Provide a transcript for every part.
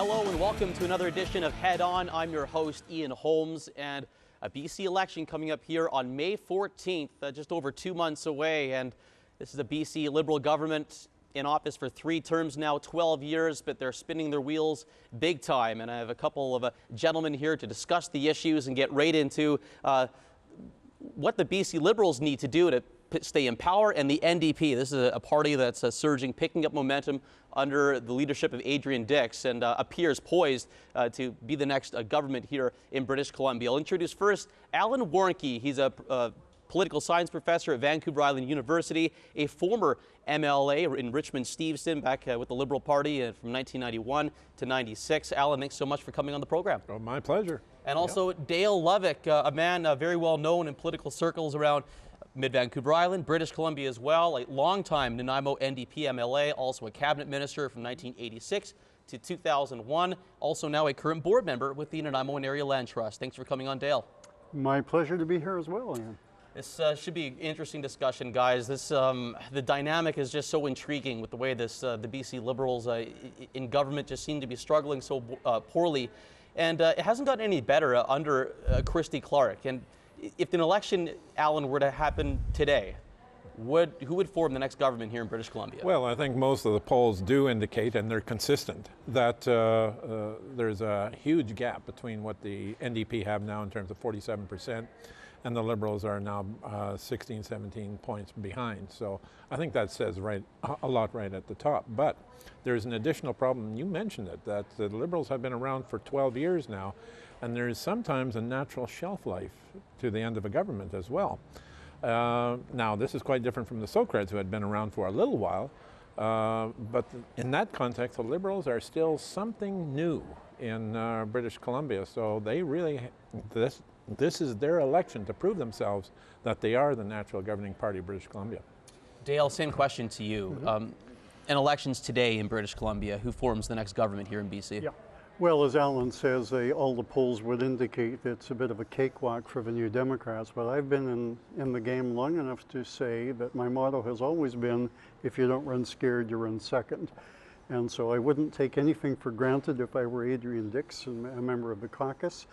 Hello and welcome to another edition of Head On. I'm your host, Ian Holmes, and a BC election coming up here on May 14th, just over 2 months away. And this is a BC Liberal government in office for 3 terms now, 12 years, but they're spinning their wheels big time. And I have a couple of gentlemen here to discuss the issues and get right into what the BC Liberals need to do to stay in power, and the NDP. This is a party that's surging, picking up momentum under the leadership of Adrian Dix, and appears poised to be the next government here in British Columbia. I'll introduce first Allan Warnke. He's a political science professor at Vancouver Island University, a former MLA in Richmond-Stevenson, back with the Liberal Party from 1991 to 96. Allan, thanks so much for coming on the program. Oh, my pleasure. And also Dale Lovick, a man very well known in political circles around Mid-Vancouver Island, British Columbia as well, a longtime Nanaimo NDP MLA, also a cabinet minister from 1986 to 2001, also now a current board member with the Nanaimo and Area Land Trust. Thanks for coming on, Dale. My pleasure to be here as well, Ian. This should be an interesting discussion, guys. This the dynamic is just so intriguing with the way this the BC Liberals in government just seem to be struggling so poorly, and it hasn't gotten any better under Christy Clark. And if an election, Allan, were to happen today, who would form the next government here in British Columbia? Well, I think most of the polls do indicate, and they're consistent, that there's a huge gap between what the NDP have now in terms of 47%, and the Liberals are now 16, 17 points behind. So I think that says a lot right at the top. But there's an additional problem, you mentioned it, that the Liberals have been around for 12 years now, and there is sometimes a natural shelf life to the end of a government as well. Now, this is quite different from the Socrats, who had been around for a little while, but in that context, the Liberals are still something new in British Columbia, so they really, this is their election to prove themselves that they are the natural governing party of British Columbia. Dale, same question to you. In elections today in British Columbia, who forms the next government here in BC? Yeah. Well, as Allan says, all the polls would indicate it's a bit of a cakewalk for the New Democrats, but I've been in the game long enough to say that my motto has always been, if you don't run scared, you run second. And so I wouldn't take anything for granted if I were Adrian Dix, and a member of the caucus.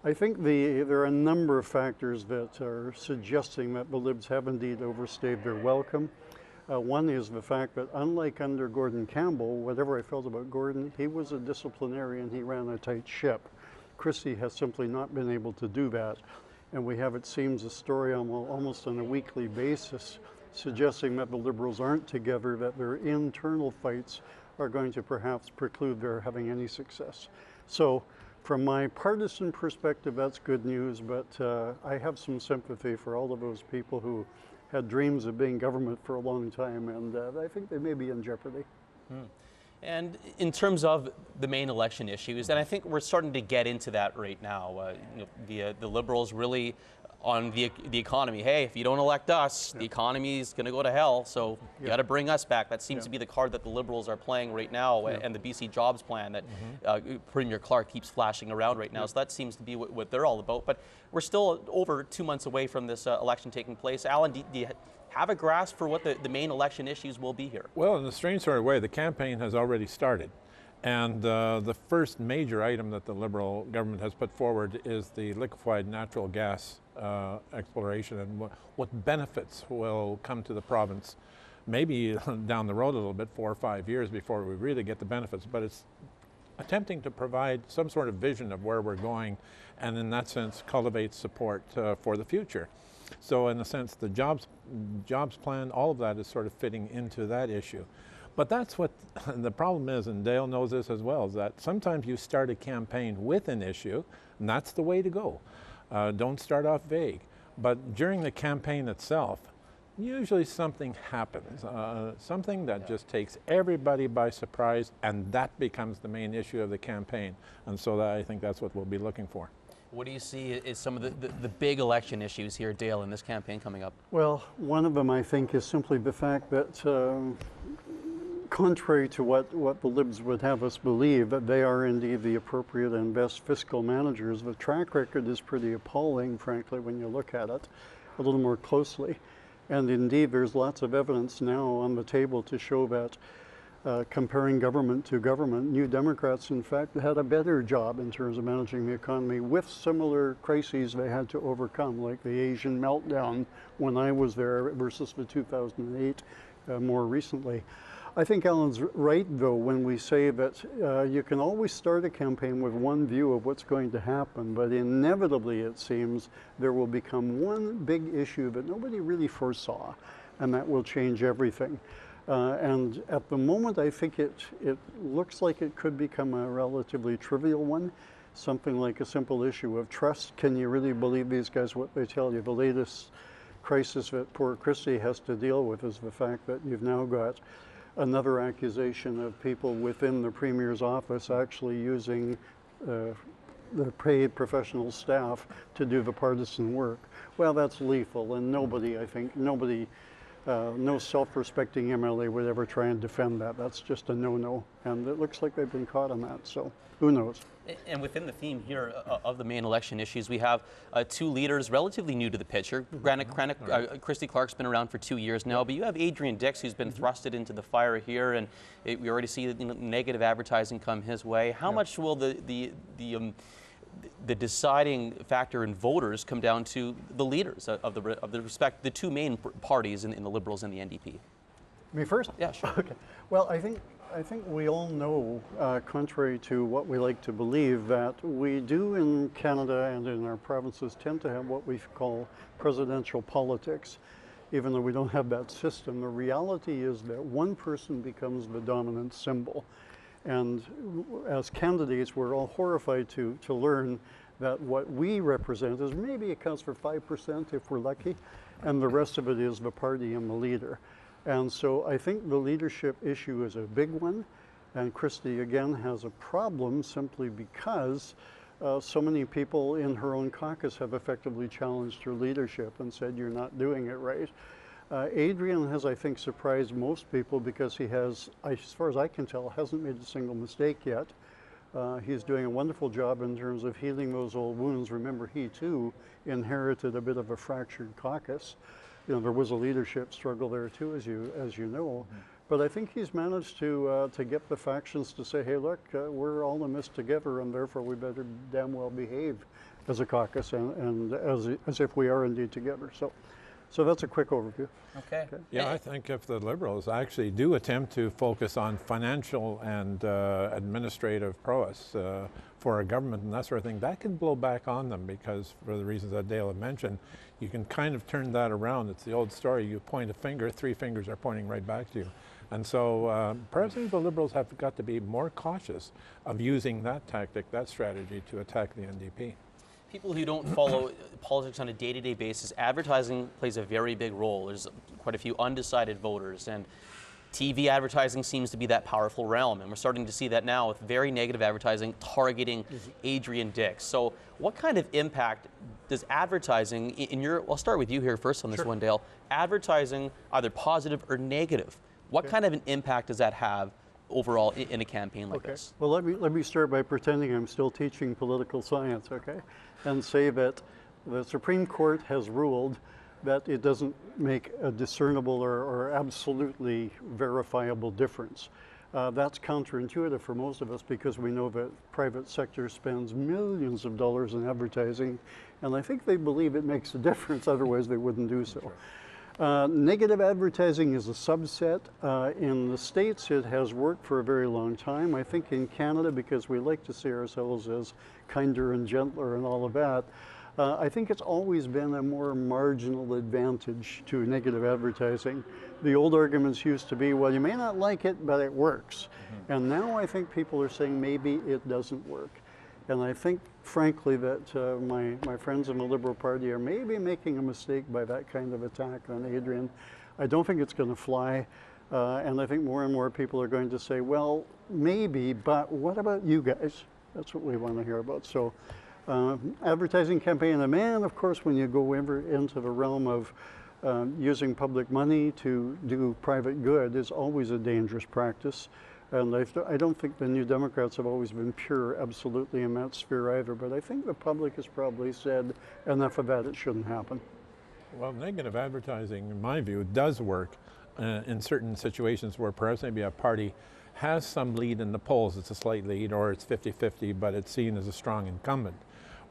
I think there are a number of factors that are suggesting that the Libs have indeed overstayed their welcome. One is the fact that unlike under Gordon Campbell, whatever I felt about Gordon, he was a disciplinarian, he ran a tight ship. Christie has simply not been able to do that. And we have, it seems, a story almost on a weekly basis suggesting that the Liberals aren't together, that their internal fights are going to perhaps preclude their having any success. So from my partisan perspective, that's good news, but I have some sympathy for all of those people who had dreams of being government for a long time, and I think they may be in jeopardy. And in terms of the main election issues, and I think we're starting to get into that right now, the Liberals really on the economy. Hey, if you don't elect us, the economy's going to go to hell, so you got to bring us back. That seems to be the card that the Liberals are playing right now, and the BC Jobs Plan that Premier Clark keeps flashing around right now. So that seems to be what they're all about. But we're still over 2 months away from this election taking place. Allan, do you have a grasp for what the main election issues will be here? Well, in a strange sort of way, the campaign has already started. And the first major item that the Liberal government has put forward is the liquefied natural gas exploration and what benefits will come to the province. Maybe down the road a little bit, 4 or 5 years before we really get the benefits, but it's attempting to provide some sort of vision of where we're going, and in that sense cultivate support for the future. So in a sense, the jobs plan, all of that is sort of fitting into that issue. But that's what the problem is, and Dale knows this as well, is that sometimes you start a campaign with an issue, and that's the way to go. Don't start off vague. But during the campaign itself, usually something happens, something that just takes everybody by surprise, and that becomes the main issue of the campaign. And so I think that's what we'll be looking for. What do you see is some of the big election issues here, Dale, in this campaign coming up? Well, one of them, I think, is simply the fact that contrary to what the Libs would have us believe, that they are indeed the appropriate and best fiscal managers, the track record is pretty appalling, frankly, when you look at it a little more closely. And indeed, there's lots of evidence now on the table to show that comparing government to government, New Democrats, in fact, had a better job in terms of managing the economy with similar crises they had to overcome, like the Asian meltdown when I was there versus the 2008 more recently. I think Allan's right, though, when we say that you can always start a campaign with one view of what's going to happen, but inevitably, it seems, there will become one big issue that nobody really foresaw, and that will change everything. And at the moment, I think it looks like it could become a relatively trivial one, something like a simple issue of trust. Can you really believe these guys, what they tell you? The latest crisis that poor Christie has to deal with is the fact that you've now got another accusation of people within the Premier's office actually using the paid professional staff to do the partisan work. Well, that's lethal, and nobody, I think, no self-respecting MLA would ever try and defend that. That's just a no-no, and it looks like they've been caught on that, so who knows? And within the theme here of the main election issues, we have two leaders relatively new to the picture. Christy Clark's been around for 2 years now, but you have Adrian Dix, who's been thrusted into the fire here, and we already see negative advertising come his way. How much will the deciding factor in voters come down to the leaders of the two main parties in the Liberals and the NDP? Me first? Yeah, sure. Okay. Well, I think we all know, contrary to what we like to believe, that we do in Canada and in our provinces tend to have what we call presidential politics. Even though we don't have that system, the reality is that one person becomes the dominant symbol. And as candidates, we're all horrified to learn that what we represent is maybe accounts for 5% if we're lucky, and the rest of it is the party and the leader. And so I think the leadership issue is a big one, and Christie again has a problem simply because so many people in her own caucus have effectively challenged her leadership and said, you're not doing it right. Adrian has, I think, surprised most people because he has, as far as I can tell, hasn't made a single mistake yet. He's doing a wonderful job in terms of healing those old wounds. Remember, he too inherited a bit of a fractured caucus. You know, there was a leadership struggle there too, as you know. But I think he's managed to get the factions to say, hey, look, we're all in this together, and therefore we better damn well behave as a caucus and as if we are indeed together. So that's a quick overview. Okay. Yeah, I think if the Liberals actually do attempt to focus on financial and administrative prowess for a government and that sort of thing, that can blow back on them because, for the reasons that Dale had mentioned, you can kind of turn that around. It's the old story, you point a finger, three fingers are pointing right back to you. And so perhaps the Liberals have got to be more cautious of using that tactic, that strategy to attack the NDP. People who don't follow politics on a day-to-day basis, advertising plays a very big role. There's quite a few undecided voters, and TV advertising seems to be that powerful realm, and we're starting to see that now with very negative advertising targeting Adrian Dix. So what kind of impact does advertising I'll start with you here first on this one, Dale. Advertising, either positive or negative, what kind of an impact does that have overall in a campaign like this? Well, let me start by pretending I'm still teaching political science, okay? And say that the Supreme Court has ruled that it doesn't make a discernible or absolutely verifiable difference. That's counterintuitive for most of us because we know that private sector spends millions of dollars in advertising, and I think they believe it makes a difference, otherwise they wouldn't do so. Negative advertising is a subset. In the States, it has worked for a very long time. I think in Canada, because we like to see ourselves as kinder and gentler and all of that, I think it's always been a more marginal advantage to negative advertising. The old arguments used to be, well, you may not like it, but it works. And now I think people are saying maybe it doesn't work. And I think, frankly, that my friends in the Liberal Party are maybe making a mistake by that kind of attack on Adrian. I don't think it's going to fly. And I think more and more people are going to say, well, maybe, but what about you guys? That's what we want to hear about. So advertising campaign, and man, of course, when you go into the realm of using public money to do private good is always a dangerous practice. And I don't think the New Democrats have always been pure absolutely in that sphere either, but I think the public has probably said enough of that, it shouldn't happen. Well, negative advertising, in my view, does work in certain situations where perhaps maybe a party has some lead in the polls, it's a slight lead, or it's 50-50, but it's seen as a strong incumbent.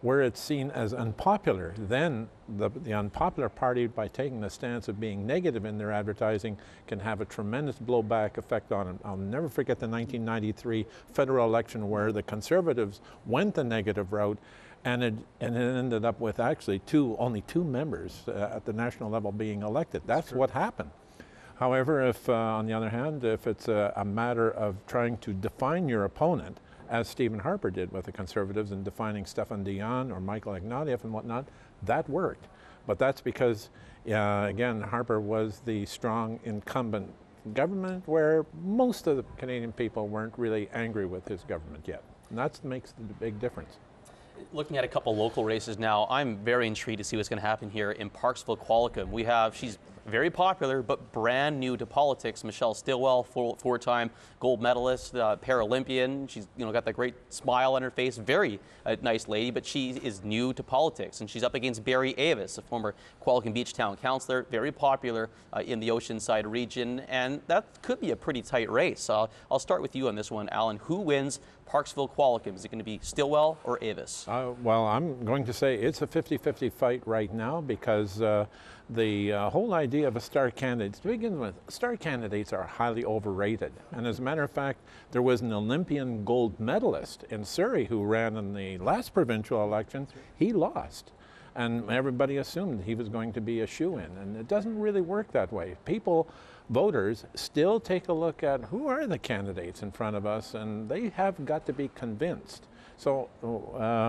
Where it's seen as unpopular, then the unpopular party, by taking the stance of being negative in their advertising, can have a tremendous blowback effect on it. I'll never forget the 1993 federal election where the Conservatives went the negative route, and it ended up with actually only two members at the national level being elected. That's what happened. However, if on the other hand, if it's a matter of trying to define your opponent, as Stephen Harper did with the Conservatives in defining Stefan Dion or Michael Ignatieff and whatnot, that worked. But that's because, again, Harper was the strong incumbent government where most of the Canadian people weren't really angry with his government yet. And that makes the big difference. Looking at a couple local races now, I'm very intrigued to see what's going to happen here in Parksville-Qualicum. She's very popular, but brand new to politics. Michelle Stilwell, four-time gold medalist, Paralympian. She's got that great smile on her face. Very nice lady, but she is new to politics, and she's up against Barry Avis, a former Qualicum Beach Town councillor, very popular in the Oceanside region, and that could be a pretty tight race. I'll start with you on this one, Allan. Who wins Parksville-Qualicum? Is it going to be Stilwell or Avis? Well, I'm going to say it's a 50-50 fight right now because the whole idea of a star candidate, to begin with, star candidates are highly overrated. And as a matter of fact, there was an Olympian gold medalist in Surrey who ran in the last provincial election. He lost. And everybody assumed he was going to be a shoo-in. And it doesn't really work that way. Voters still take a look at who are the candidates in front of us, and they have got to be convinced. So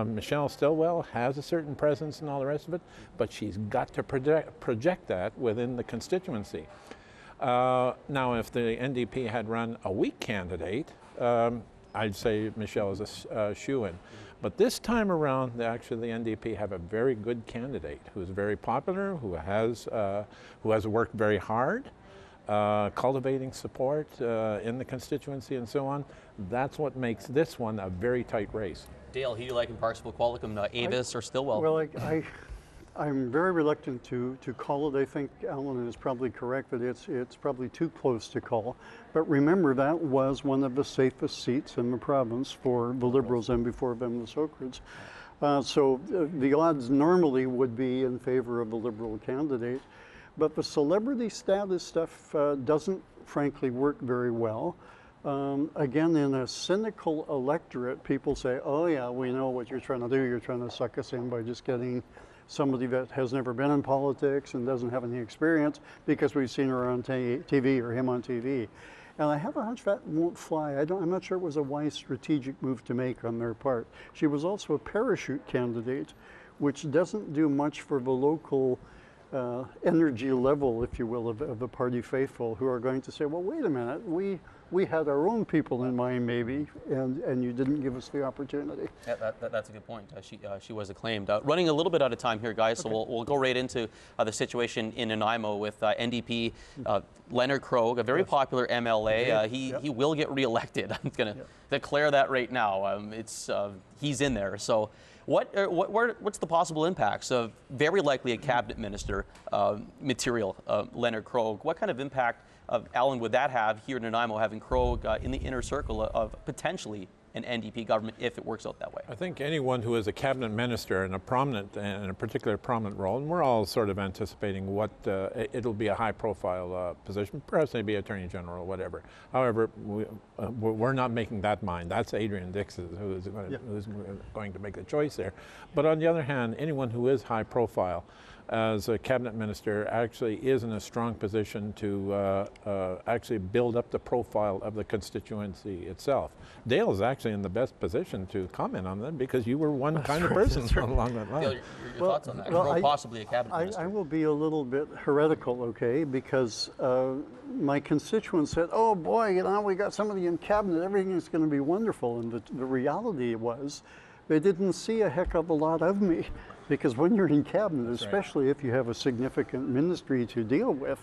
Michelle Stilwell has a certain presence and all the rest of it, but she's got to project that within the constituency. Now, if the NDP had run a weak candidate, I'd say Michelle is a shoo-in. But this time around, actually, the NDP have a very good candidate who is very popular, who has worked very hard, cultivating support in the constituency and so on. That's what makes this one a very tight race. Dale, who do you like in Parksville-Qualicum, Avis or Stilwell? Well, I'm very reluctant to call it. I think Allan is probably correct that it's probably too close to call. But remember, that was one of the safest seats in the province for the Liberals and before them the Socreds. So the odds normally would be in favor of the Liberal candidate. But the celebrity status stuff doesn't, frankly, work very well. Again, in a cynical electorate, people say, oh yeah, we know what you're trying to do. You're trying to suck us in by just getting somebody that has never been in politics and doesn't have any experience because we've seen her on TV or him on TV. And I have a hunch that won't fly. I'm not sure it was a wise strategic move to make on their part. She was also a parachute candidate, which doesn't do much for the local energy level, if you will, of the party faithful, who are going to say, well, wait a minute, we had our own people in mind maybe, and you didn't give us the opportunity. Yeah, that's a good point. She was acclaimed. Running a little bit out of time here, guys, so we'll go right into the situation in Nanaimo with NDP Leonard Krog, a very popular MLA. He will get reelected. I'm going to declare that right now. He's in there. So what's the possible impacts of very likely a cabinet minister material, Leonard Krog? What kind of impact, Allan, would that have here in Nanaimo, having Krog in the inner circle of potentially an NDP government if it works out that way? I think anyone who is a cabinet minister in a particular prominent role, and we're all sort of anticipating what it'll be a high-profile position, perhaps maybe Attorney General or whatever. However, we're not making that mind. That's Adrian Dix who's going to make the choice there. But on the other hand, anyone who is high-profile as a cabinet minister actually is in a strong position to actually build up the profile of the constituency itself. Dale is actually in the best position to comment on that because you were one kind of person along that line. Dale, your thoughts on that? Well, possibly a cabinet minister. I will be a little bit heretical, okay, because my constituents said, oh boy, we got somebody in cabinet, everything is going to be wonderful. And the reality was they didn't see a heck of a lot of me. Because when you're in cabinet, especially if you have a significant ministry to deal with,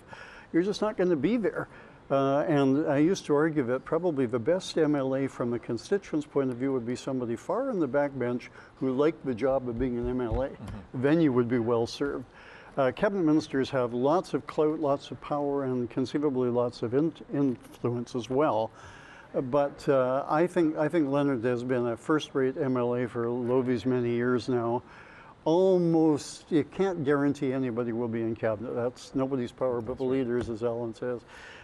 you're just not going to be there. And I used to argue that probably the best MLA from the constituents' point of view would be somebody far in the backbench who liked the job of being an MLA. Then you would be well served. Cabinet ministers have lots of clout, lots of power, and conceivably lots of influence as well. But I think Leonard has been a first-rate MLA for Lovick's many years now. Almost, you can't guarantee anybody will be in cabinet. That's nobody's power but the leaders, as Allan says.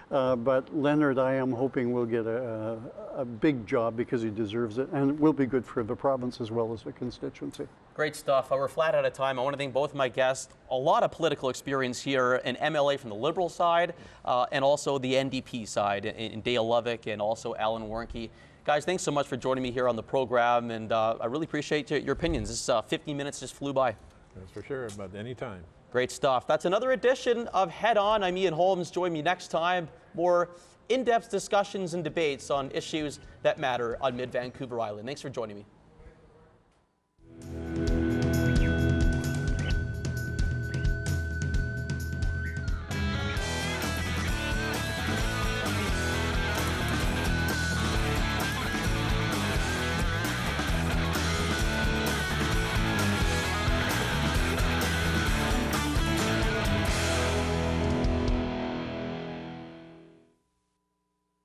But Leonard, I am hoping, will get a big job because he deserves it, and it will be good for the province as well as the constituency. Great stuff. We're flat out of time. I want to thank both my guests. A lot of political experience here, an MLA from the Liberal side and also the NDP side in Dale Lovick and also Allan Warnke. Guys, thanks so much for joining me here on the program, and I really appreciate your opinions. This 15 minutes just flew by. That's for sure, but anytime. Great stuff. That's another edition of Head On. I'm Ian Holmes. Join me next time. More in-depth discussions and debates on issues that matter on Mid-Vancouver Island. Thanks for joining me.